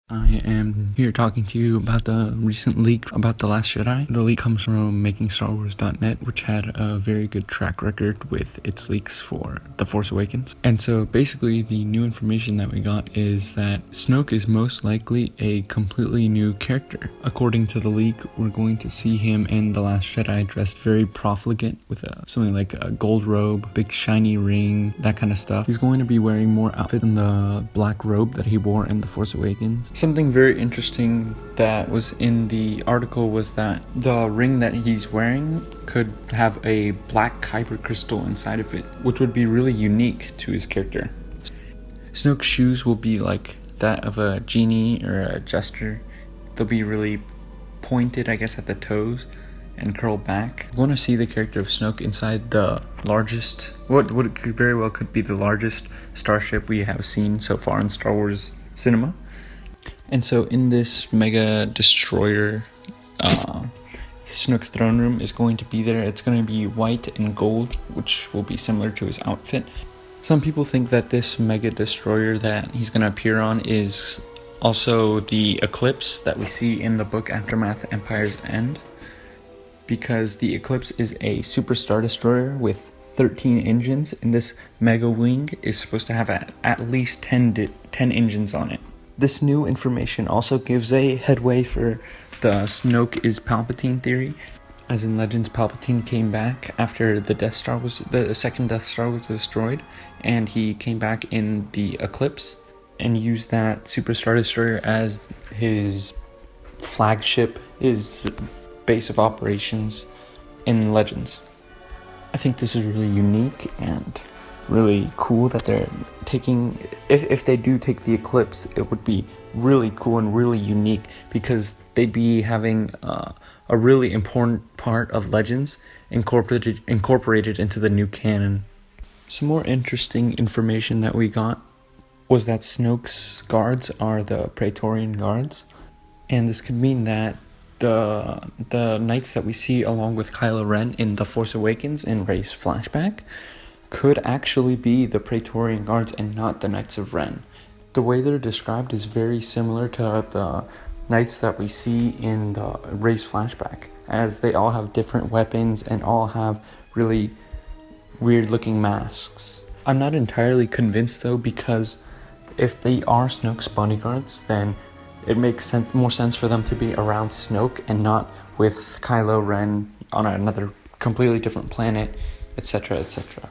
I am here talking to you about the recent leak about The Last Jedi. The leak comes from MakingStarWars.net, which had a very good track record with its leaks for The Force Awakens. And so basically the new information that we got is that Snoke is most likely a completely new character. According to the leak, we're going to see him in The Last Jedi dressed very profligate with something like a gold robe, big shiny ring, that kind of stuff. He's going to be wearing more outfit than the black robe that he wore in The Force Awakens. Something very interesting that was in the article was that the ring that he's wearing could have a black kyber crystal inside of it, which would be really unique to his character. Snoke's shoes will be like that of a genie or a jester. They'll be really pointed, I guess, at the toes and curl back. I want to see the character of Snoke inside the largest, what very well could be the largest starship we have seen so far in Star Wars cinema. And so in this mega destroyer, Snoke's throne room is going to be there. It's going to be white and gold, which will be similar to his outfit. Some people think that this mega destroyer that he's going to appear on is also the Eclipse that we see in the book Aftermath Empire's End, because the Eclipse is a super star destroyer with 13 engines, and this mega wing is supposed to have at least 10 engines on it. This new information also gives a headway for the Snoke is Palpatine theory. As in Legends, Palpatine came back after the second Death Star was destroyed, and he came back in the Eclipse and used that Super Star Destroyer as his flagship, his base of operations in Legends. I think this is really unique and really cool that they're taking, if they do take the Eclipse, it would be really cool and really unique, because they'd be having a really important part of Legends incorporated into the new canon. Some more interesting information that we got was that Snoke's guards are the Praetorian Guards, and this could mean that the knights that we see along with Kylo Ren in The Force Awakens in Rey's flashback could actually be the Praetorian Guards and not the Knights of Ren. The way they're described is very similar to the knights that we see in the Rey's flashback, as they all have different weapons and all have really weird looking masks. I'm not entirely convinced though, because if they are Snoke's bodyguards, then it makes more sense for them to be around Snoke and not with Kylo Ren on another completely different planet, etc., etc.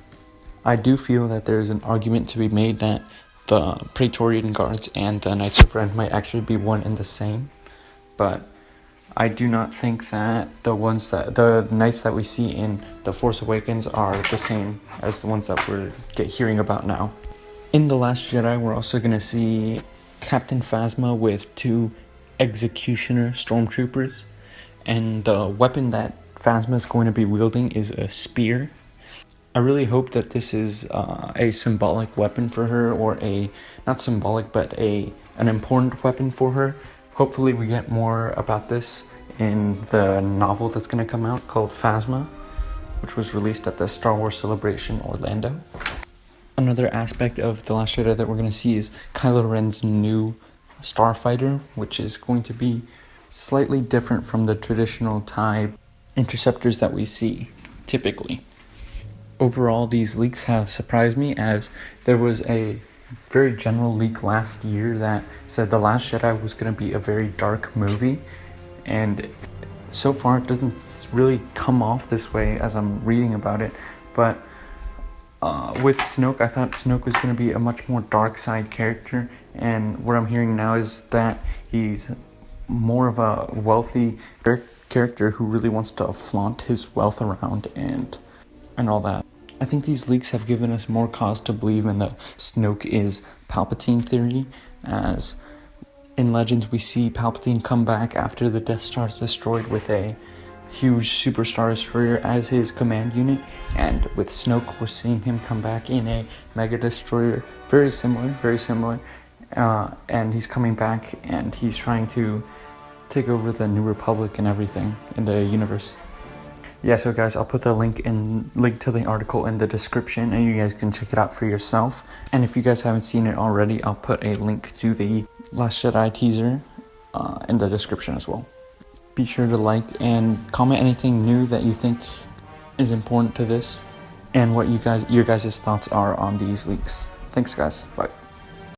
I do feel that there's an argument to be made that the Praetorian Guards and the Knights of Ren might actually be one and the same, but I do not think that the knights that we see in The Force Awakens are the same as the ones that we're hearing about now. In The Last Jedi, we're also going to see Captain Phasma with 2 Executioner Stormtroopers, and the weapon that Phasma is going to be wielding is a spear. I really hope that this is a symbolic weapon for her, or not symbolic, but an important weapon for her. Hopefully we get more about this in the novel that's going to come out called Phasma, which was released at the Star Wars Celebration Orlando. Another aspect of The Last Jedi that we're going to see is Kylo Ren's new starfighter, which is going to be slightly different from the traditional TIE interceptors that we see typically. Overall, these leaks have surprised me, as there was a very general leak last year that said The Last Jedi was going to be a very dark movie, and so far it doesn't really come off this way as I'm reading about it. But with Snoke, I thought Snoke was going to be a much more dark side character, and what I'm hearing now is that he's more of a wealthy character who really wants to flaunt his wealth around and all that. I think these leaks have given us more cause to believe in the Snoke is Palpatine theory, as in Legends we see Palpatine come back after the Death Star is destroyed with a huge Super Star Destroyer as his command unit, and with Snoke we're seeing him come back in a Mega Destroyer, very similar, and he's coming back and he's trying to take over the New Republic and everything in the universe. Yeah, so guys, I'll put the link to the article in the description, and you guys can check it out for yourself. And if you guys haven't seen it already, I'll put a link to the Last Jedi teaser in the description as well. Be sure to like and comment anything new that you think is important to this, and what your guys' thoughts are on these leaks. Thanks guys, bye.